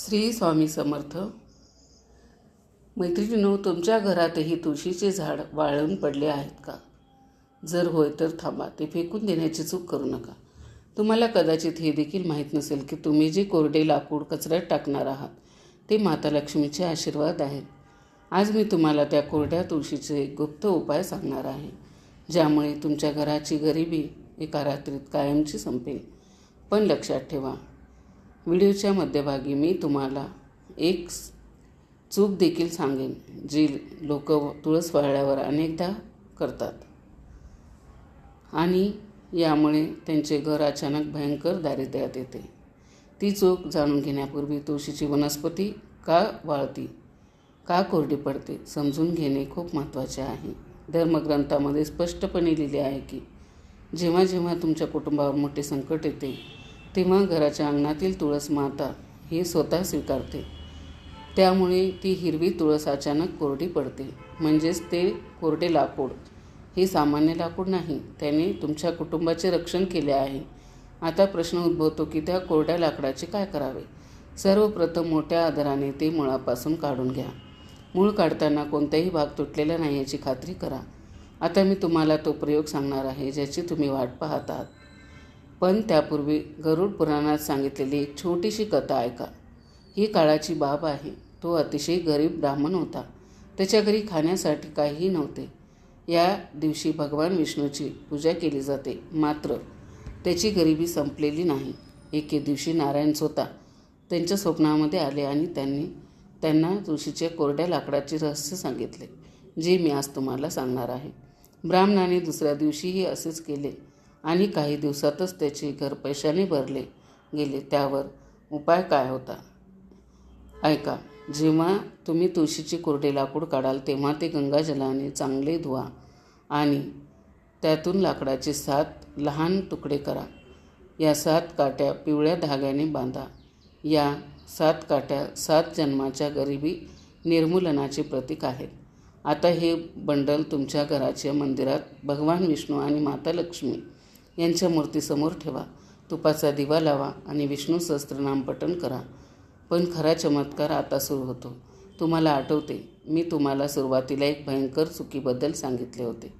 श्री स्वामी समर्थ. मैत्रिणींनो, तुमच्या घरातही तुळशीचे झाड वाळून पडले आहेत का? जर होय तर थांबा, ते फेकून देण्याची चूक करू नका. तुम्हाला कदाचित हे देखील माहीत नसेल की तुम्ही जे कोरडे लाकूड कचऱ्यात टाकणार आहात ते माता लक्ष्मीचे आशीर्वाद आहेत. आज मी तुम्हाला त्या कोरड्या तुळशीचे एक गुप्त उपाय सांगणार आहे, ज्यामुळे तुमच्या घराची गरिबी एका रात्रीत कायमची संपेल. पण लक्षात ठेवा, व्हिडिओच्या मध्यभागी मी तुम्हाला एक चूक देखील सांगेन जी लोक तुळस वाळल्यावर अनेकदा करतात आणि यामुळे त्यांचे घर अचानक भयंकर दारिद्र्यात येते. ती चूक जाणून घेण्यापूर्वी तुळशीची वनस्पती का वाळती, का कोरडी पडते समजून घेणे खूप महत्त्वाचे आहे. धर्मग्रंथामध्ये स्पष्टपणे लिहिले आहे की जेव्हा जेव्हा तुमच्या कुटुंबावर मोठे संकट येते तेव्हा घराच्या अंगणातील तुळस माता हे स्वतः स्वीकारते. त्यामुळे ती हिरवी तुळस अचानक कोरडी पडते. म्हणजेच ते कोरडे लाकूड हे सामान्य लाकूड नाही, त्याने तुमच्या कुटुंबाचे रक्षण केले आहे. आता प्रश्न उद्भवतो की त्या कोरड्या लाकडाचे काय करावे? सर्वप्रथम मोठ्या आदराने ते मुळापासून काढून घ्या. मूळ काढताना कोणताही भाग तुटलेला नाही याची खात्री करा. आता मी तुम्हाला तो प्रयोग सांगणार आहे ज्याची तुम्ही वाट पाहत आहात. पण त्यापूर्वी गरुड पुराणात सांगितलेली एक छोटीशी कथा ऐका. ही काळाची बाब आहे. तो अतिशय गरीब ब्राह्मण होता. त्याच्या घरी खाण्यासाठी काहीही नव्हते. या दिवशी भगवान विष्णूची पूजा केली जाते. मात्र त्याची गरिबी संपलेली नाही. एके दिवशी नारायण स्वतः त्यांच्या स्वप्नामध्ये आले आणि त्यांना तुळशीच्या कोरड्या लाकडाचे रहस्य सांगितले, जे मी आज तुम्हाला सांगणार आहे. ब्राह्मणाने दुसऱ्या दिवशीही असेच केले आणि काही दिवसातच त्याचे घर पैशाने भरले गेले. त्यावर उपाय काय होता ऐका. जेव्हा तुम्ही तुळशीचे कोरडे लाकूड काढाल तेव्हा ते गंगाजलाने चांगले धुवा आणि त्यातून लाकडाचे 7 लहान तुकडे करा. या 7 काट्या पिवळ्या धाग्याने बांधा. या 7 काट्या 7 जन्माच्या गरिबी निर्मूलनाचे प्रतीक आहेत. आता हे बंडल तुमच्या घराच्या मंदिरात भगवान विष्णू आणि माता लक्ष्मी यांच्या मूर्तीसमोर ठेवा. तुपाचा दिवा लावा आणि विष्णू सहस्त्रनाम पठण करा. पण खरा चमत्कार आता सुरू होतो. तुम्हाला आठवते, मी तुम्हाला सुरुवातीला एक भयंकर चुकीबद्दल सांगितले होते.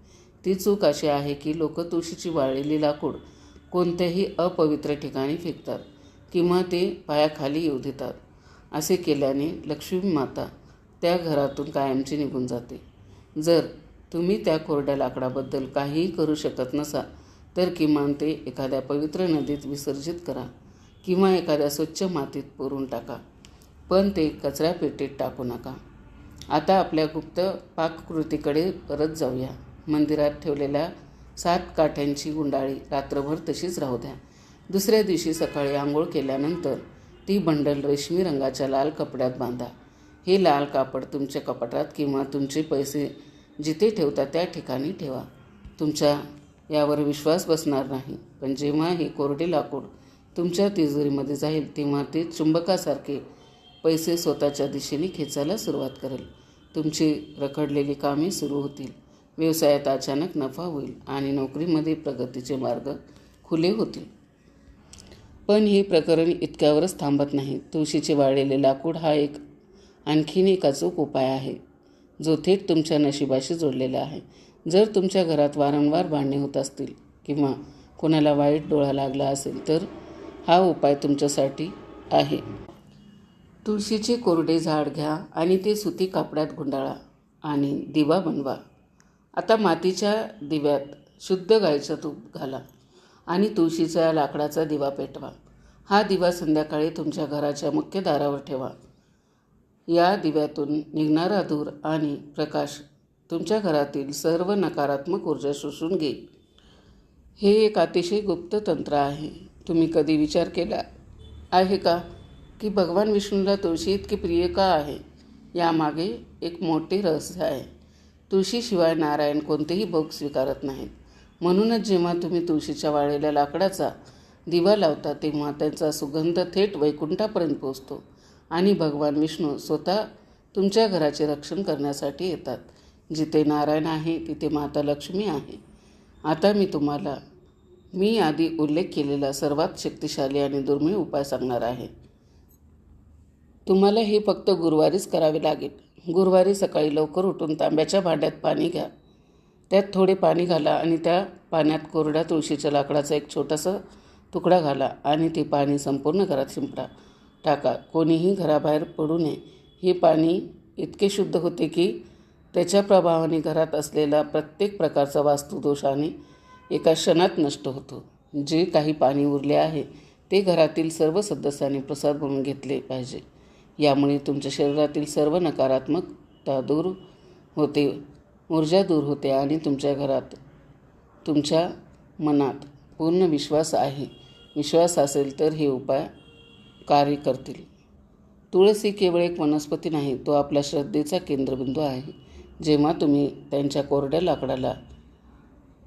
ती चूक अशी आहे की लोक तुळशीची वाळलेली लाकूड कोणत्याही अपवित्र ठिकाणी फेकतात किंवा ते पायाखाली येऊ देतात. असे केल्याने लक्ष्मी माता त्या घरातून कायमची निघून जाते. जर तुम्ही त्या कोरड्या लाकडाबद्दल काहीही करू शकत नसाल तर किमान ते एखाद्या पवित्र नदीत विसर्जित करा किंवा एखाद्या स्वच्छ मातीत पुरून टाका, पण ते कचरा पेटीत टाकू नका. आता आपल्या गुप्त पाककृतीकडे परत जाऊया. मंदिरात ठेवलेल्या 7 काठ्यांची गुंडाळी रात्रभर तशीच राहू द्या. दुसऱ्या दिवशी सकाळी आंघोळ केल्यानंतर ती बंडल रेशमी रंगाच्या लाल कपड्यात बांधा. हे लाल कापड तुमच्या कपाटात किंवा तुमचे पैसे जिथे ठेवता त्या ठिकाणी ठेवा. तुमच्या यावर विश्वास बसणार नाही, पण जेव्हा हे कोरडे लाकूड तुमच्या तिजोरीमध्ये जाईल तेव्हा ते चुंबकासारखे पैसे स्वतःच्या दिशेने खेचायला सुरुवात करेल. तुमची रखडलेली कामे सुरू होतील. व्यवसायात अचानक नफा होईल आणि नोकरीमध्ये प्रगतीचे मार्ग खुले होतील. पण हे प्रकरण इतक्यावरच थांबत नाही. तुळशीचे वाळलेले लाकूड हा आणखीन एक अचूक उपाय आहे जो थेट तुमच्या नशिबाशी जोडलेला आहे. जर तुमच्या घरात वारंवार भांडणे होत असतील किंवा कोणाला वाईट डोळा लागला असेल तर हा उपाय तुमच्यासाठी आहे. तुळशीचे कोरडे झाड घ्या आणि ते सुती कापडात गुंडाळा आणि दिवा बनवा. आता मातीच्या दिव्यात शुद्ध गाईचं तूप घाला आणि तुळशीच्या लाकडाचा दिवा पेटवा. हा दिवा संध्याकाळी तुमच्या घराच्या मुख्य दारावर ठेवा. या दिव्यातून निघणारा धूर आणि प्रकाश तुमच्या घरातील सर्व नकारात्मक ऊर्जा शोषून घेईल. हे एक अतिशय गुप्त तंत्र आहे. तुम्ही कधी विचार केला आहे का की भगवान विष्णूला तुळशी इतकी प्रिय का आहे? यामागे एक मोठे रहस्य आहे. तुळशीशिवाय नारायण कोणतेही भोग स्वीकारत नाहीत. म्हणूनच जेव्हा तुम्ही तुळशीच्या वाळलेल्या लाकडाचा दिवा लावता तेव्हा त्यांचा सुगंध थेट वैकुंठापर्यंत पोहोचतो आणि भगवान विष्णू स्वतः तुमच्या घराचे रक्षण करण्यासाठी येतात. जिथे नारायण आहे तिथे माता लक्ष्मी आहे. आता मी आधी उल्लेख केलेला सर्वात शक्तिशाली आणि दुर्मिळ उपाय सांगणार आहे. तुम्हाला हे फक्त गुरुवारीच करावे लागेल. गुरुवारी सकाळी लवकर उठून तांब्याच्या भांड्यात पाणी घ्या. त्यात थोडे पाणी घाला आणि त्या पाण्यात कोरड्या तुळशीच्या लाकडाचा एक छोटासा तुकडा घाला आणि ते पाणी संपूर्ण घरात शिंपडा टाका. कोणीही घराबाहेर पडू नये. हे पाणी इतके शुद्ध होते की त्याच्या प्रभावाने घरात असलेला प्रत्येक प्रकारचा वास्तुदोषाने एका क्षणात नष्ट होतो. जे काही पाणी उरले आहे ते घरातील सर्व सदस्यांनी प्रसाद म्हणून घेतले पाहिजे. यामुळे तुमच्या शरीरातील सर्व नकारात्मकता दूर होते, ऊर्जा दूर होते आणि तुमच्या घरात, तुमच्या मनात पूर्ण विश्वास असेल तर हे उपाय कार्य करतील. तुळस ही केवळ एक वनस्पती नाही, तो आपल्या श्रद्धेचा केंद्रबिंदू आहे. जेव्हा तुम्ही त्यांच्या कोरड्या लाकडाला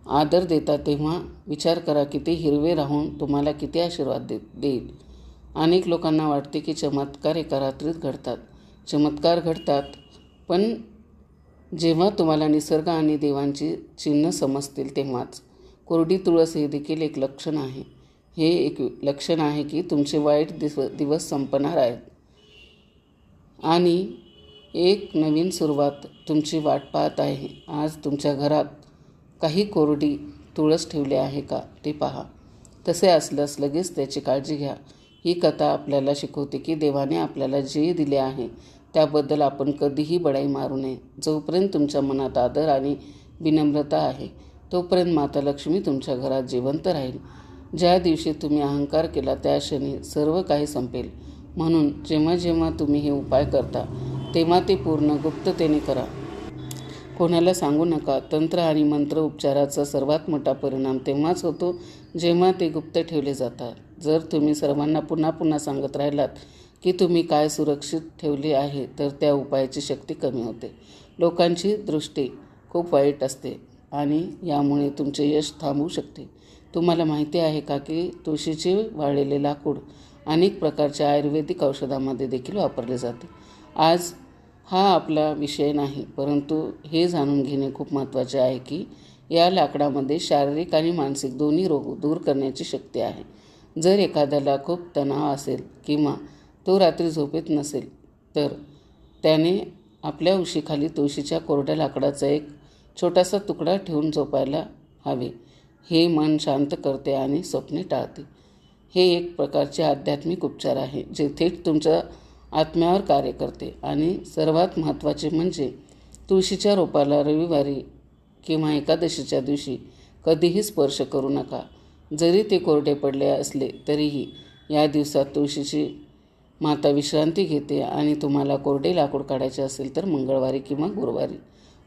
आदर देता तेव्हा विचार करा की ते हिरवे राहून तुम्हाला किती आशीर्वाद देईल. अनेक लोकांना वाटते की चमत्कार एका रात्रीत घडतात. चमत्कार घडतात, पण जेव्हा तुम्हाला निसर्ग आणि देवांची चिन्ह समजतील तेव्हाच. कोरडी तुळस हे देखील एक लक्षण आहे. हे एक लक्षण आहे की तुमचे वाईट दिवस संपणार आहेत आणि एक नवीन सुरुवात तुमची वाट पाहत आहे. आज तुमच्या घरात काही कोरडी तुळस ठेवली आहे का ते पहा. तसे असल्यास लगेच त्याची काळजी घ्या. ही कथा आपल्याला शिकवते की देवाने आपल्याला जे दिले आहे त्याबद्दल आपण कधीही बडाई मारू नये. जोपर्यंत तुमच्या मनात आदर आणि विनम्रता आहे तोपर्यंत माता लक्ष्मी तुमच्या घरात जिवंत राहील. ज्या दिवशी तुम्ही अहंकार केला त्या क्षणी सर्व काही संपेल. म्हणून जेव्हा जेव्हा तुम्ही हे उपाय करता तेव्हा ते पूर्ण गुप्ततेने करा. कोणाला सांगू नका. तंत्र आणि मंत्र उपचाराचा सर्वात मोठा परिणाम तेव्हाच होतो जेव्हा ते गुप्त ठेवले जातात. जर तुम्ही सर्वांना पुन्हा पुन्हा सांगत राहिलात की तुम्ही काय सुरक्षित ठेवले आहे तर त्या उपायाची शक्ती कमी होते. लोकांची दृष्टी खूप वाईट असते आणि यामुळे तुमचे यश थांबू शकते. तुम्हाला माहिती आहे का की तुळशीचे वाळलेले लाकूड अनेक प्रकारच्या आयुर्वेदिक औषधामध्ये देखील वापरले जाते. आज हा आपला विषय नाही, परंतु हे जाणून घेणे खूप महत्त्वाचे आहे की या लाकडामध्ये शारीरिक आणि मानसिक दोन्ही रोग दूर करण्याची शक्ती आहे. जर एखाद्याला खूप तणाव असेल किंवा तो रात्री झोपेत नसेल तर त्याने आपल्या उशीखाली तुळशीच्या कोरड्या लाकडाचा एक छोटासा तुकडा ठेवून झोपायला हवे. हे मन शांत करते आणि स्वप्ने टाळते. हे एक प्रकारचे आध्यात्मिक उपचार आहे जे थेट तुमच्या आत्म्यावर कार्य करते. आणि सर्वात महत्त्वाचे म्हणजे तुळशीच्या रोपाला रविवारी किंवा एकादशीच्या दिवशी कधीही स्पर्श करू नका. जरी ते कोरडे पडले असले तरीही या दिवसात तुळशीची माता विश्रांती घेते आणि तुम्हाला कोरडे लाकूड काढायचे असेल तर मंगळवारी किंवा गुरुवारी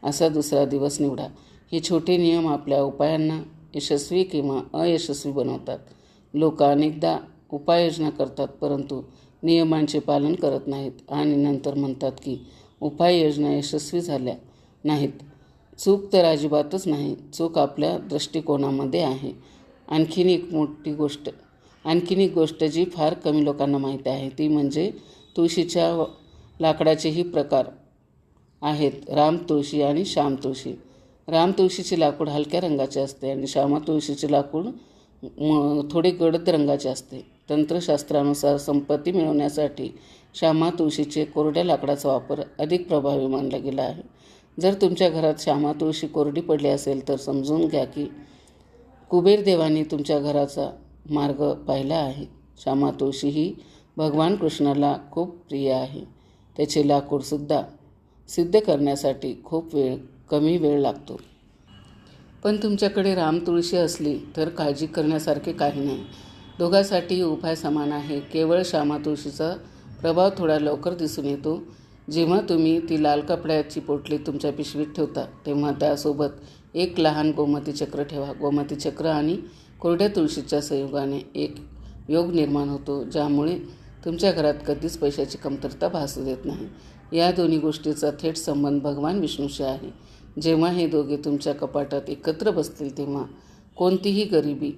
असा दुसरा दिवस निवडा. हे छोटे नियम आपल्या उपायांना यशस्वी किंवा अयशस्वी बनवतात. लोक अनेकदा उपाययोजना करतात परंतु नियमांचे पालन करत नाहीत आणि नंतर म्हणतात की उपाययोजना यशस्वी झाल्या नाहीत. चूक तर अजिबातच नाही. चूक आपल्या दृष्टिकोनामध्ये आहे. आणखीन एक गोष्ट जी फार कमी लोकांना माहीत आहे ती म्हणजे तुळशीच्या लाकडाचेही प्रकार आहेत. रामतुळशी आणि श्यामतुळशी. रामतुळशीचे लाकूड हलक्या रंगाचे असते आणि श्यामतुळशीचे लाकूड थोडे गडद रंगाचे असते. तंत्रशास्त्रानुसार संपत्ती मिळवण्यासाठी श्यामतुळशीचे कोरड्या लाकडाचा वापर अधिक प्रभावी मानला गेला आहे. जर तुमच्या घरात श्यामतुळशी कोरडी पडली असेल तर समजून घ्या की कुबेर देवाने तुमच्या घराचा मार्ग पाहिला आहे. श्यामतुळशी ही भगवान कृष्णाला खूप प्रिय आहे. त्याचे लाकूडसुद्धा सिद्ध करण्यासाठी कमी वेळ लागतो. पण तुमच्याकडे रामतुळशी असली तर काळजी करण्यासारखे काही नाही. दोघांसाठी उपाय समान आहे. केवळ श्यामतुळशीचा प्रभाव थोडा लवकर दिसून येतो. जेव्हा तुम्ही ती लाल कपड्याची पोटली तुमच्या पिशवीत ठेवता तेव्हा त्यासोबत एक लहान गोमती चक्र ठेवा. गोमती चक्र आणि कोरड्या तुळशीच्या संयोगाने एक योग निर्माण होतो ज्यामुळे तुमच्या घरात कधीच पैशाची कमतरता भासू देत नाही. या दोन्ही गोष्टीचा थेट संबंध भगवान विष्णूशी आहे. जेव्हा हे दोघे तुमच्या कपाटात एकत्र बसतील तेव्हा कोणतीही गरिबी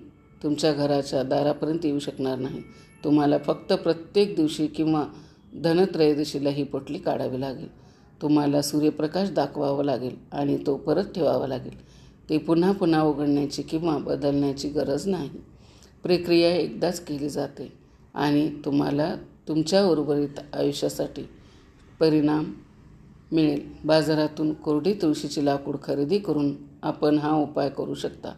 तुमच्या घराच्या दारापर्यंत येऊ शकणार नाही. तुम्हाला फक्त प्रत्येक दिवशी किंवा धनत्रयोदशीला ही पोटली काढावी लागेल. तुम्हाला सूर्यप्रकाश दाखवावा लागेल आणि तो परत ठेवावा लागेल. ते पुन्हा पुन्हा उघडण्याची किंवा बदलण्याची गरज नाही. प्रक्रिया एकदाच केली जाते आणि तुम्हाला तुमच्या उर्वरित आयुष्यासाठी परिणाम मिळेल. बाजारातून कोरडी तुळशीची लाकूड खरेदी करून आपण हा उपाय करू शकता.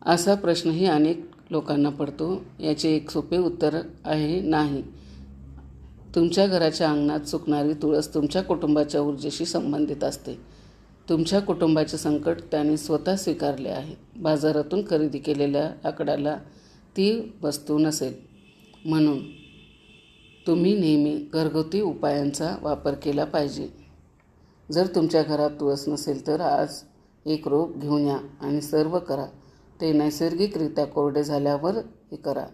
असा प्रश्नही अनेक लोकांना पडतो. याचे एक सोपे उत्तर आहे नाही. तुमच्या घराच्या अंगणात सुकणारी तुळस तुमच्या कुटुंबाच्या ऊर्जेशी संबंधित असते. तुमच्या कुटुंबाचे संकट त्याने स्वतः स्वीकारले आहे. बाजारातून खरेदी केलेल्या लाकडाला ती वस्तू नसेल. म्हणून तुम्ही नेहमी घरगुती उपायांचा वापर केला पाहिजे. जर तुमच्या घरात तुळस नसेल तर आज एक रोप घेऊन या आणि सर्व करा. ते नैसर्गिकरित्या कोरडे झाल्यावर हे करा.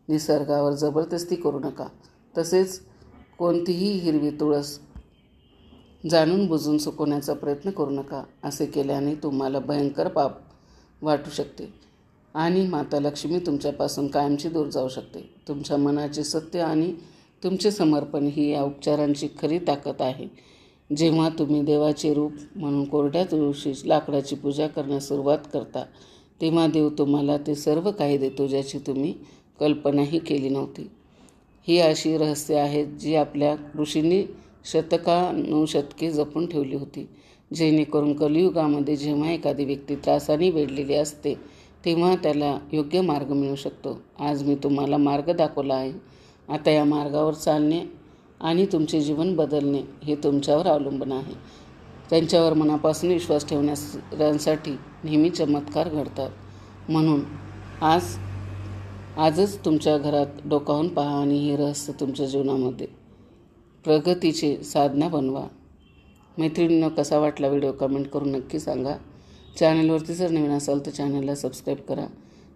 निसर्गावर जबरदस्ती करू नका. तसेच कोणतीही हिरवी तुळस जाणून बुजून सुकवण्याचा प्रयत्न करू नका. असे केल्याने तुम्हाला भयंकर पाप वाटू शकते आणि माता लक्ष्मी तुमच्यापासून कायमची दूर जाऊ शकते. तुमच्या मनाचे सत्य आणि तुमचे समर्पण ही या उपचारांची खरी ताकद आहे. जेव्हा तुम्ही देवाचे रूप म्हणून कोरड्या तुळशी लाकडाची पूजा करण्यास सुरुवात करता तेव्हा देव तुम्हाला ते सर्व काही देतो ज्याची तुम्ही कल्पनाही केली नव्हती. ही अशी रहस्ये आहेत जी आपल्या ऋषींनी शतकानुशतके जपून ठेवली होती, जेणेकरून कलियुगामध्ये जेव्हा एखादी व्यक्ती त्रासाने वेढलेली असते तेव्हा त्याला योग्य मार्ग मिळू शकतो. आज मी तुम्हाला मार्ग दाखवला आहे. आता या मार्गावर चालणे आणि तुमचे जीवन बदलणे हे तुमच्यावर अवलंबून आहे. त्यांच्यावर मनापासून विश्वास ठेवण्यासाठी नेहमी चमत्कार घडतात. म्हणून आजच तुमच्या घरात डोकावून पहा आणि हे रहस्य तुमच्या जीवनामध्ये प्रगतीचे साधना बनवा. मैत्रिणींनो, कसा वाटला व्हिडिओ कमेंट करून नक्की सांगा. चॅनलवरती जर नवीन असाल तर चॅनलला सबस्क्राईब करा.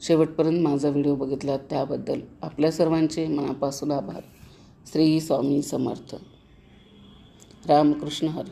शेवटपर्यंत माझा व्हिडिओ बघितला त्याबद्दल आपल्या सर्वांचे मनापासून आभार. श्री स्वामी समर्थ. रामकृष्ण हरी.